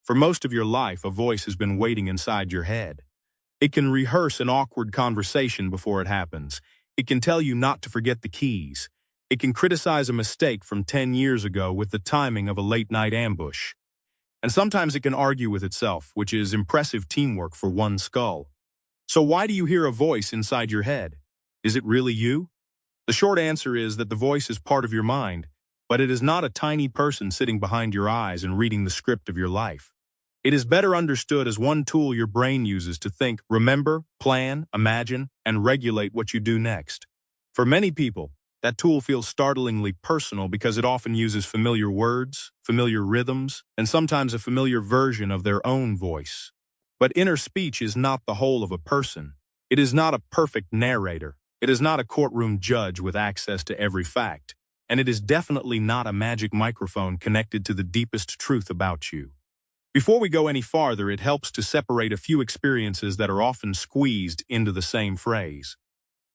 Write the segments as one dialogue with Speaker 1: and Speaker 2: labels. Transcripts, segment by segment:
Speaker 1: For most of your life, a voice has been waiting inside your head. It can rehearse an awkward conversation before it happens. It can tell you not to forget the keys. It can criticize a mistake from 10 years ago with the timing of a late-night ambush. And sometimes it can argue with itself, which is impressive teamwork for one skull. So why do you hear a voice inside your head? Is it really you? The short answer is that the voice is part of your mind, but it is not a tiny person sitting behind your eyes and reading the script of your life. It is better understood as one tool your brain uses to think, remember, plan, imagine, and regulate what you do next. For many people, that tool feels startlingly personal because it often uses familiar words, familiar rhythms, and sometimes a familiar version of their own voice. But inner speech is not the whole of a person. It is not a perfect narrator. It is not a courtroom judge with access to every fact. And it is definitely not a magic microphone connected to the deepest truth about you. Before we go any farther, it helps to separate a few experiences that are often squeezed into the same phrase.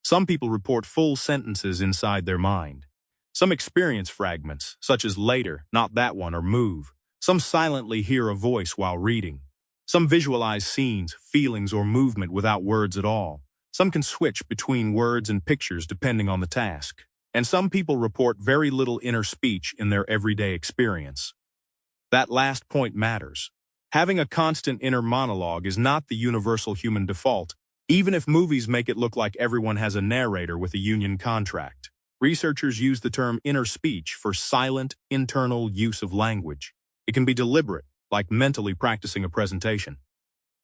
Speaker 1: Some people report full sentences inside their mind. Some experience fragments, such as later, not that one, or move. Some silently hear a voice while reading. Some visualize scenes, feelings, or movement without words at all. Some can switch between words and pictures depending on the task. And some people report very little inner speech in their everyday experience. That last point matters. Having a constant inner monologue is not the universal human default, even if movies make it look like everyone has a narrator with a union contract. Researchers use the term inner speech for silent, internal use of language. It can be deliberate, like mentally practicing a presentation.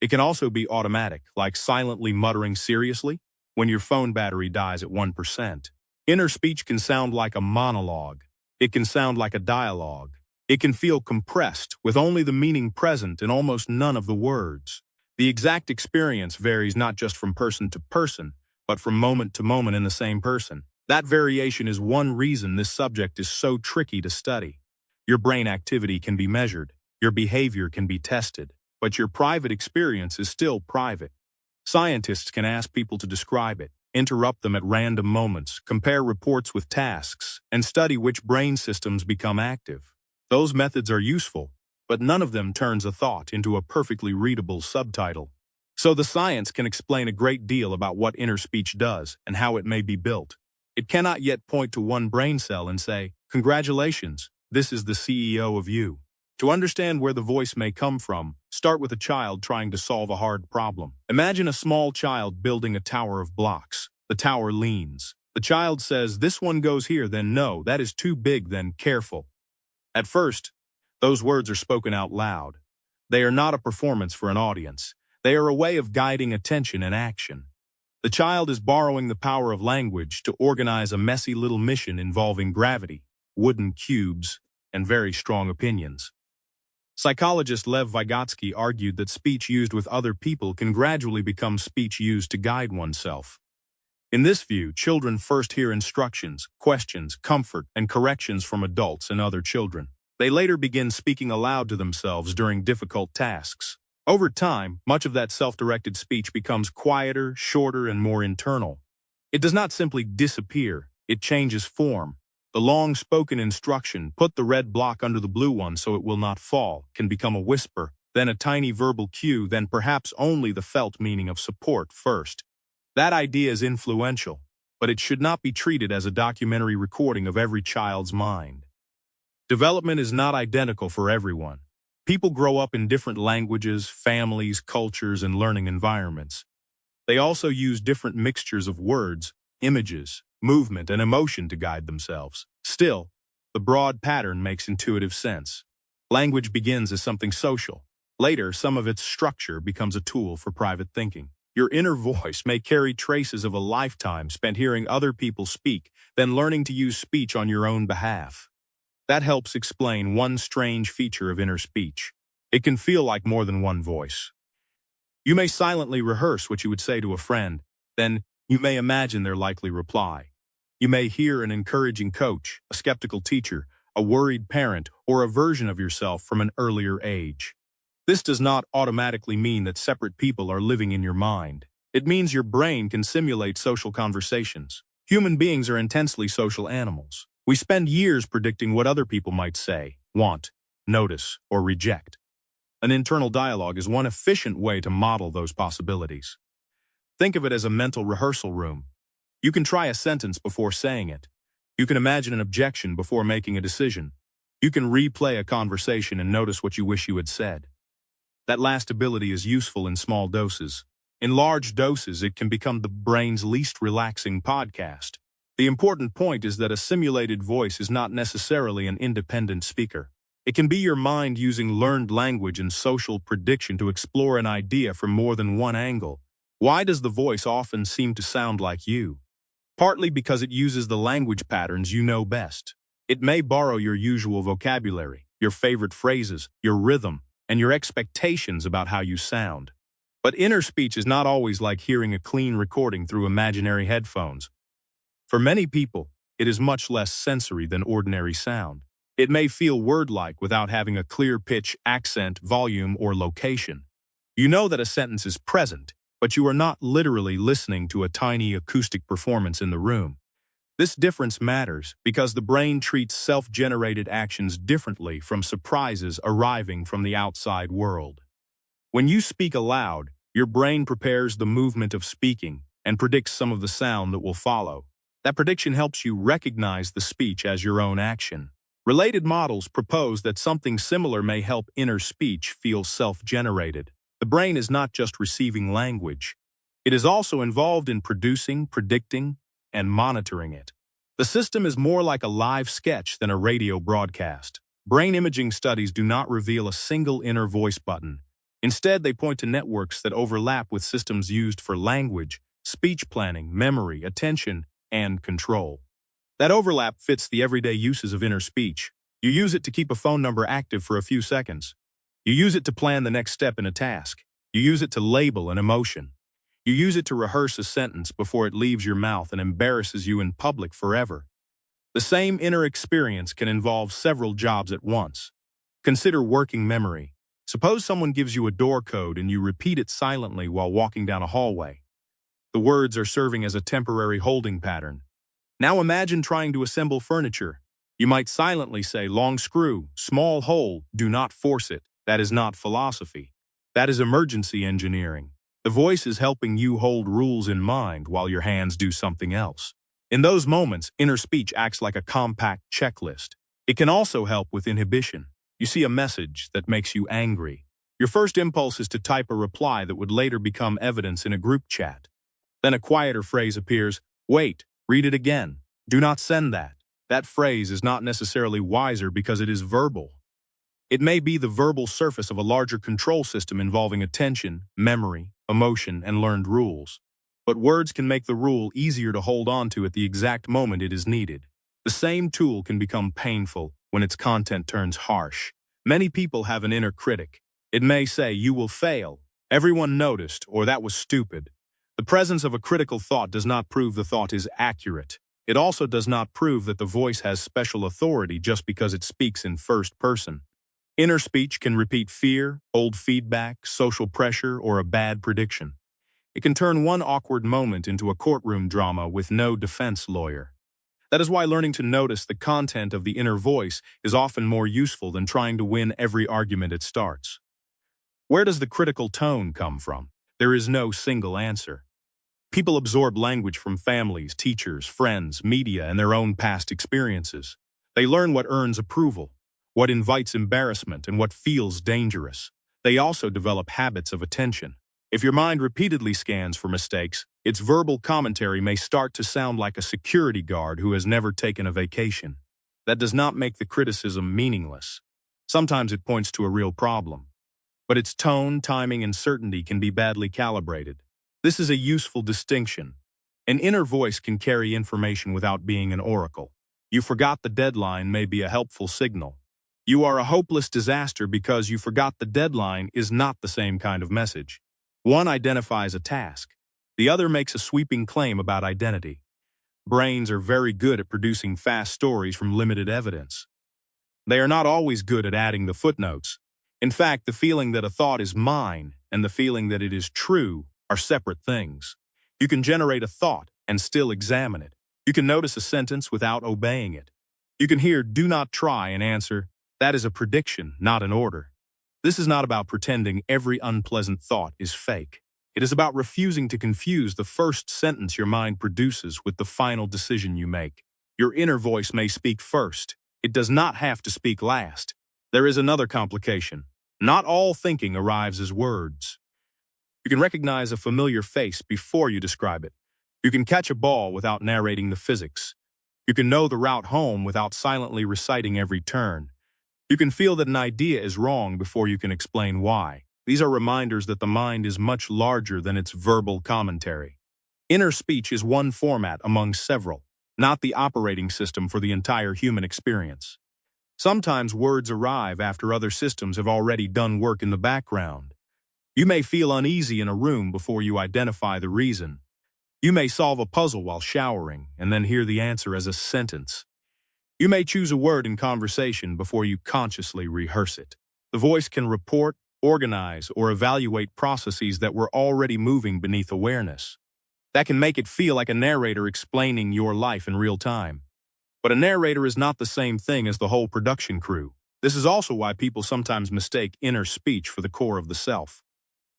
Speaker 1: It can also be automatic, like silently muttering seriously when your phone battery dies at 1%. Inner speech can sound like a monologue. It can sound like a dialogue. It can feel compressed, with only the meaning present and almost none of the words. The exact experience varies not just from person to person, but from moment to moment in the same person. That variation is one reason this subject is so tricky to study. Your brain activity can be measured, your behavior can be tested, but your private experience is still private. Scientists can ask people to describe it, interrupt them at random moments, compare reports with tasks, and study which brain systems become active. Those methods are useful, but none of them turns a thought into a perfectly readable subtitle. So the science can explain a great deal about what inner speech does and how it may be built. It cannot yet point to one brain cell and say, "Congratulations, this is the CEO of you." To understand where the voice may come from, start with a child trying to solve a hard problem. Imagine a small child building a tower of blocks. The tower leans. The child says, "This one goes here," then "No, that is too big," then "Careful." At first, those words are spoken out loud. They are not a performance for an audience. They are a way of guiding attention and action. The child is borrowing the power of language to organize a messy little mission involving gravity, wooden cubes, and very strong opinions. Psychologist Lev Vygotsky argued that speech used with other people can gradually become speech used to guide oneself. In this view, children first hear instructions, questions, comfort, and corrections from adults and other children. They later begin speaking aloud to themselves during difficult tasks. Over time, much of that self-directed speech becomes quieter, shorter, and more internal. It does not simply disappear, it changes form. The long-spoken instruction, "Put the red block under the blue one so it will not fall," can become a whisper, then a tiny verbal cue, then perhaps only the felt meaning of support first. That idea is influential, but it should not be treated as a documentary recording of every child's mind. Development is not identical for everyone. People grow up in different languages, families, cultures, and learning environments. They also use different mixtures of words, images, movement, and emotion to guide themselves. Still, the broad pattern makes intuitive sense. Language begins as something social. Later, some of its structure becomes a tool for private thinking. Your inner voice may carry traces of a lifetime spent hearing other people speak, then learning to use speech on your own behalf. That helps explain one strange feature of inner speech. It can feel like more than one voice. You may silently rehearse what you would say to a friend, then you may imagine their likely reply. You may hear an encouraging coach, a skeptical teacher, a worried parent, or a version of yourself from an earlier age. This does not automatically mean that separate people are living in your mind. It means your brain can simulate social conversations. Human beings are intensely social animals. We spend years predicting what other people might say, want, notice, or reject. An internal dialogue is one efficient way to model those possibilities. Think of it as a mental rehearsal room. You can try a sentence before saying it. You can imagine an objection before making a decision. You can replay a conversation and notice what you wish you had said. That last ability is useful in small doses. In large doses, it can become the brain's least relaxing podcast. The important point is that a simulated voice is not necessarily an independent speaker. It can be your mind using learned language and social prediction to explore an idea from more than one angle. Why does the voice often seem to sound like you? Partly because it uses the language patterns you know best. It may borrow your usual vocabulary, your favorite phrases, your rhythm, and your expectations about how you sound. But inner speech is not always like hearing a clean recording through imaginary headphones. For many people, it is much less sensory than ordinary sound. It may feel word-like without having a clear pitch, accent, volume, or location. You know that a sentence is present, but you are not literally listening to a tiny acoustic performance in the room. This difference matters because the brain treats self-generated actions differently from surprises arriving from the outside world. When you speak aloud, your brain prepares the movement of speaking and predicts some of the sound that will follow. That prediction helps you recognize the speech as your own action. Related models propose that something similar may help inner speech feel self-generated. The brain is not just receiving language. It is also involved in producing, predicting, and monitoring it. The system is more like a live sketch than a radio broadcast. Brain imaging studies do not reveal a single inner voice button. Instead, they point to networks that overlap with systems used for language, speech planning, memory, attention, and control. That overlap fits the everyday uses of inner speech. You use it to keep a phone number active for a few seconds. You use it to plan the next step in a task. You use it to label an emotion. You use it to rehearse a sentence before it leaves your mouth and embarrasses you in public forever. The same inner experience can involve several jobs at once. Consider working memory. Suppose someone gives you a door code and you repeat it silently while walking down a hallway. The words are serving as a temporary holding pattern. Now imagine trying to assemble furniture. You might silently say, long screw, small hole, do not force it. That is not philosophy. That is emergency engineering. The voice is helping you hold rules in mind while your hands do something else. In those moments, inner speech acts like a compact checklist. It can also help with inhibition. You see a message that makes you angry. Your first impulse is to type a reply that would later become evidence in a group chat. Then a quieter phrase appears, wait, read it again. Do not send that. That phrase is not necessarily wiser because it is verbal. It may be the verbal surface of a larger control system involving attention, memory, emotion, and learned rules. But words can make the rule easier to hold on to at the exact moment it is needed. The same tool can become painful when its content turns harsh. Many people have an inner critic. It may say, you will fail, everyone noticed, or that was stupid. The presence of a critical thought does not prove the thought is accurate. It also does not prove that the voice has special authority just because it speaks in first person. Inner speech can repeat fear, old feedback, social pressure, or a bad prediction. It can turn one awkward moment into a courtroom drama with no defense lawyer. That is why learning to notice the content of the inner voice is often more useful than trying to win every argument it starts. Where does the critical tone come from? There is no single answer. People absorb language from families, teachers, friends, media, and their own past experiences. They learn what earns approval, what invites embarrassment, and what feels dangerous. They also develop habits of attention. If your mind repeatedly scans for mistakes, its verbal commentary may start to sound like a security guard who has never taken a vacation. That does not make the criticism meaningless. Sometimes it points to a real problem. But its tone, timing, and certainty can be badly calibrated. This is a useful distinction. An inner voice can carry information without being an oracle. You forgot the deadline may be a helpful signal. You are a hopeless disaster because you forgot the deadline is not the same kind of message. One identifies a task. The other makes a sweeping claim about identity. Brains are very good at producing fast stories from limited evidence. They are not always good at adding the footnotes. In fact, the feeling that a thought is mine and the feeling that it is true are separate things. You can generate a thought and still examine it. You can notice a sentence without obeying it. You can hear "do not try" and answer, that is a prediction, not an order. This is not about pretending every unpleasant thought is fake. It is about refusing to confuse the first sentence your mind produces with the final decision you make. Your inner voice may speak first. It does not have to speak last. There is another complication. Not all thinking arrives as words. You can recognize a familiar face before you describe it. You can catch a ball without narrating the physics. You can know the route home without silently reciting every turn. You can feel that an idea is wrong before you can explain why. These are reminders that the mind is much larger than its verbal commentary. Inner speech is one format among several, not the operating system for the entire human experience. Sometimes words arrive after other systems have already done work in the background. You may feel uneasy in a room before you identify the reason. You may solve a puzzle while showering and then hear the answer as a sentence. You may choose a word in conversation before you consciously rehearse it. The voice can report, organize, or evaluate processes that were already moving beneath awareness. That can make it feel like a narrator explaining your life in real time. But a narrator is not the same thing as the whole production crew. This is also why people sometimes mistake inner speech for the core of the self.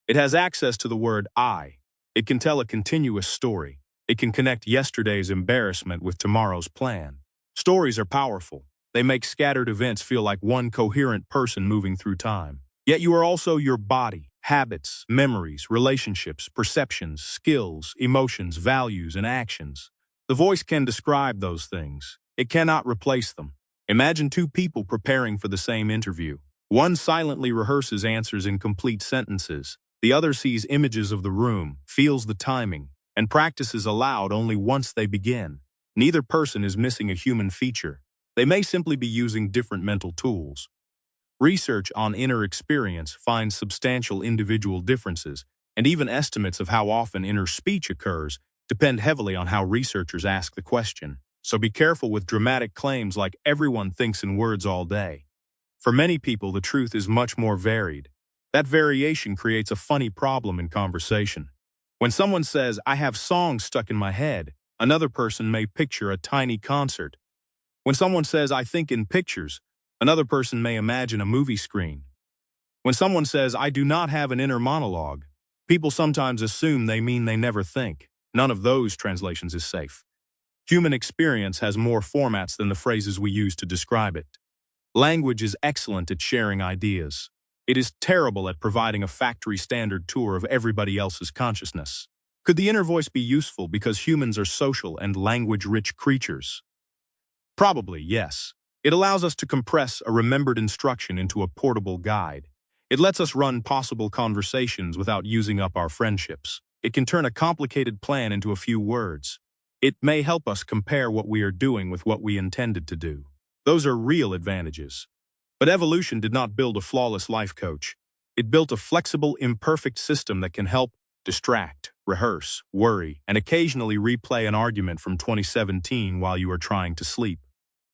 Speaker 1: It has access to the word I. It can tell a continuous story. It can connect yesterday's embarrassment with tomorrow's plan. Stories are powerful. They make scattered events feel like one coherent person moving through time. Yet you are also your body, habits, memories, relationships, perceptions, skills, emotions, values, and actions. The voice can describe those things. It cannot replace them. Imagine two people preparing for the same interview. One silently rehearses answers in complete sentences. The other sees images of the room, feels the timing, and practices aloud only once they begin. Neither person is missing a human feature. They may simply be using different mental tools. Research on inner experience finds substantial individual differences, and even estimates of how often inner speech occurs depend heavily on how researchers ask the question. So be careful with dramatic claims like everyone thinks in words all day. For many people, the truth is much more varied. That variation creates a funny problem in conversation. When someone says, "I have songs stuck in my head," another person may picture a tiny concert. When someone says, "I think in pictures," another person may imagine a movie screen. When someone says, "I do not have an inner monologue," people sometimes assume they mean they never think. None of those translations is safe. Human experience has more formats than the phrases we use to describe it. Language is excellent at sharing ideas. It is terrible at providing a factory standard tour of everybody else's consciousness. Could the inner voice be useful because humans are social and language-rich creatures? Probably, yes. It allows us to compress a remembered instruction into a portable guide. It lets us run possible conversations without using up our friendships. It can turn a complicated plan into a few words. It may help us compare what we are doing with what we intended to do. Those are real advantages. But evolution did not build a flawless life coach. It built a flexible, imperfect system that can help distract, rehearse, worry, and occasionally replay an argument from 2017 while you are trying to sleep.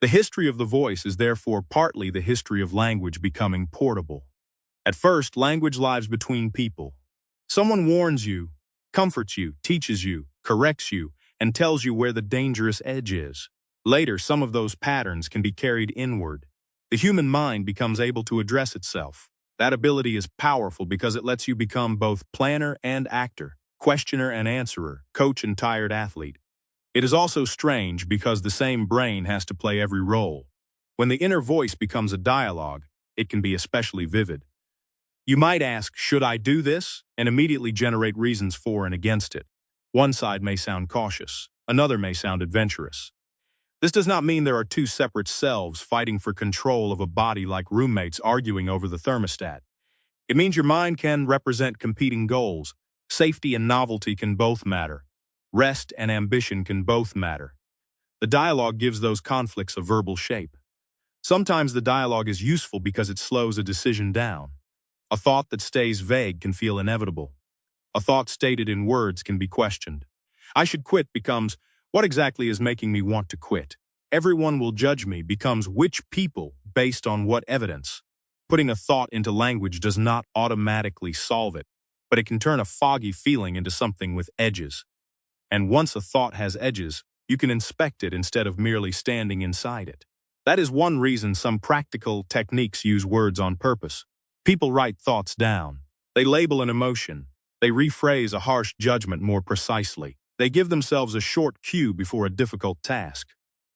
Speaker 1: The history of the voice is therefore partly the history of language becoming portable. At first, language lives between people. Someone warns you, comforts you, teaches you, corrects you, and tells you where the dangerous edge is. Later, some of those patterns can be carried inward. The human mind becomes able to address itself. That ability is powerful because it lets you become both planner and actor, questioner and answerer, coach and tired athlete. It is also strange because the same brain has to play every role. When the inner voice becomes a dialogue, it can be especially vivid. You might ask, "Should I do this?" and immediately generate reasons for and against it. One side may sound cautious, another may sound adventurous. This does not mean there are two separate selves fighting for control of a body like roommates arguing over the thermostat. It means your mind can represent competing goals. Safety and novelty can both matter. Rest and ambition can both matter. The dialogue gives those conflicts a verbal shape. Sometimes the dialogue is useful because it slows a decision down. A thought that stays vague can feel inevitable. A thought stated in words can be questioned. "I should quit" becomes, "What exactly is making me want to quit?" "Everyone will judge me" becomes, "Which people, based on what evidence?" Putting a thought into language does not automatically solve it, but it can turn a foggy feeling into something with edges. And once a thought has edges, you can inspect it instead of merely standing inside it. That is one reason some practical techniques use words on purpose. People write thoughts down. They label an emotion. They rephrase a harsh judgment more precisely. They give themselves a short cue before a difficult task.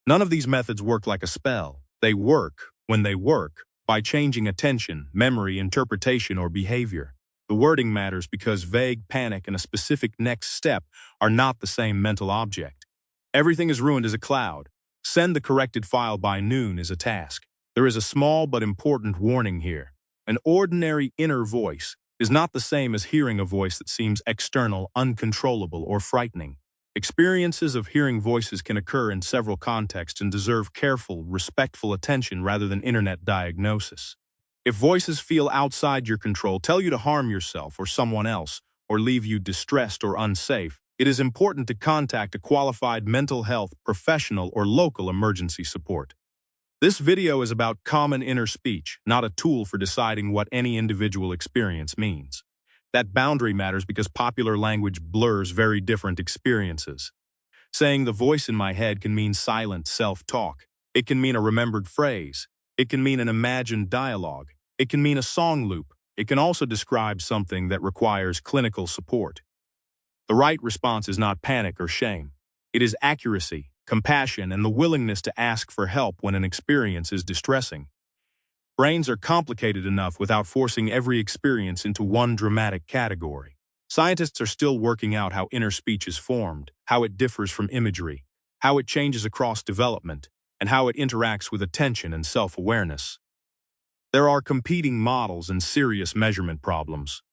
Speaker 1: None of these methods work like a spell. They work, when they work, by changing attention, memory, interpretation, or behavior. The wording matters because vague panic and a specific next step are not the same mental object. Everything is ruined as a cloud. Send the corrected file by noon is a task. There is a small but important warning here. An ordinary inner voice is not the same as hearing a voice that seems external, uncontrollable, or frightening. Experiences of hearing voices can occur in several contexts and deserve careful, respectful attention rather than internet diagnosis. If voices feel outside your control, tell you to harm yourself or someone else, or leave you distressed or unsafe, it is important to contact a qualified mental health professional or local emergency support. This video is about common inner speech, not a tool for deciding what any individual experience means. That boundary matters because popular language blurs very different experiences. Saying the voice in my head can mean silent self-talk. It can mean a remembered phrase. It can mean an imagined dialogue. It can mean a song loop. It can also describe something that requires clinical support. The right response is not panic or shame. It is accuracy, compassion, and the willingness to ask for help when an experience is distressing. Brains are complicated enough without forcing every experience into one dramatic category. Scientists are still working out how inner speech is formed, how it differs from imagery, how it changes across development, and how it interacts with attention and self-awareness. There are competing models and serious measurement problems.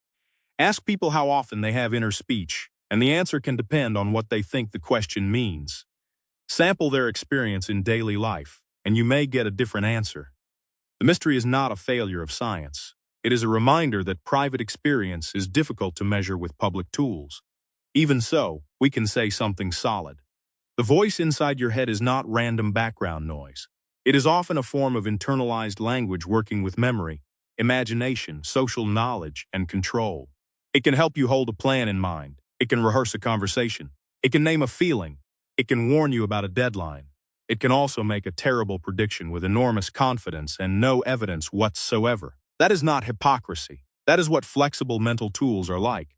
Speaker 1: Ask people how often they have inner speech, and the answer can depend on what they think the question means. Sample their experience in daily life, and you may get a different answer. The mystery is not a failure of science. It is a reminder that private experience is difficult to measure with public tools. Even so, we can say something solid. The voice inside your head is not random background noise. It is often a form of internalized language working with memory, imagination, social knowledge, and control. It can help you hold a plan in mind. It can rehearse a conversation. It can name a feeling. It can warn you about a deadline. It can also make a terrible prediction with enormous confidence and no evidence whatsoever. That is not hypocrisy. That is what flexible mental tools are like.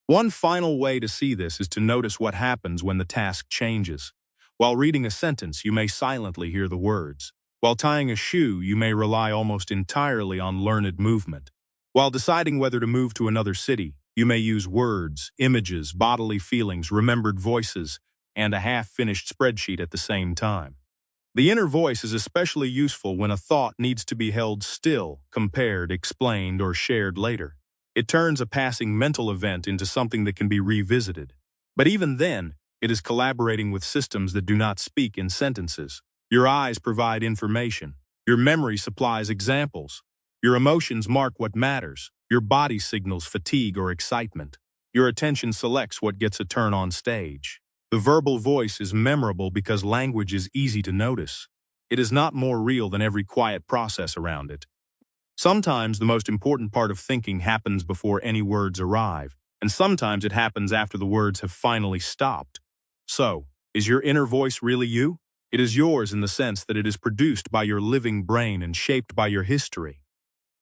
Speaker 1: One final way to see this is to notice what happens when the task changes. While reading a sentence, you may silently hear the words. While tying a shoe, you may rely almost entirely on learned movement. While deciding whether to move to another city, you may use words, images, bodily feelings, remembered voices, and a half-finished spreadsheet at the same time. The inner voice is especially useful when a thought needs to be held still, compared, explained, or shared later. It turns a passing mental event into something that can be revisited. But even then, it is collaborating with systems that do not speak in sentences. Your eyes provide information. Your memory supplies examples. Your emotions mark what matters. Your body signals fatigue or excitement. Your attention selects what gets a turn on stage. The verbal voice is memorable because language is easy to notice. It is not more real than every quiet process around it. Sometimes the most important part of thinking happens before any words arrive, and sometimes it happens after the words have finally stopped. So, is your inner voice really you? It is yours in the sense that it is produced by your living brain and shaped by your history.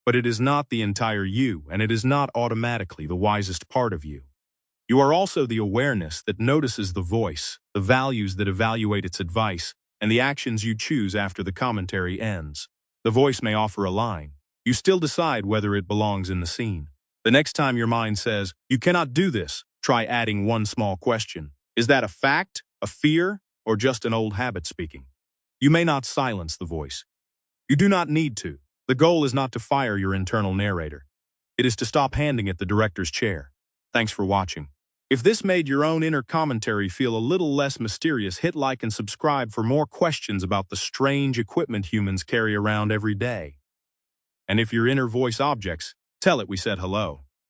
Speaker 1: But it is not the entire you, and it is not automatically the wisest part of you. You are also the awareness that notices the voice, the values that evaluate its advice, and the actions you choose after the commentary ends. The voice may offer a line. You still decide whether it belongs in the scene. The next time your mind says, "You cannot do this," try adding one small question. Is that a fact, a fear, or just an old habit speaking? You may not silence the voice. You do not need to. The goal is not to fire your internal narrator. It is to stop handing it the director's chair. Thanks for watching. If this made your own inner commentary feel a little less mysterious, hit like and subscribe for more questions about the strange equipment humans carry around every day. And if your inner voice objects, tell it we said hello.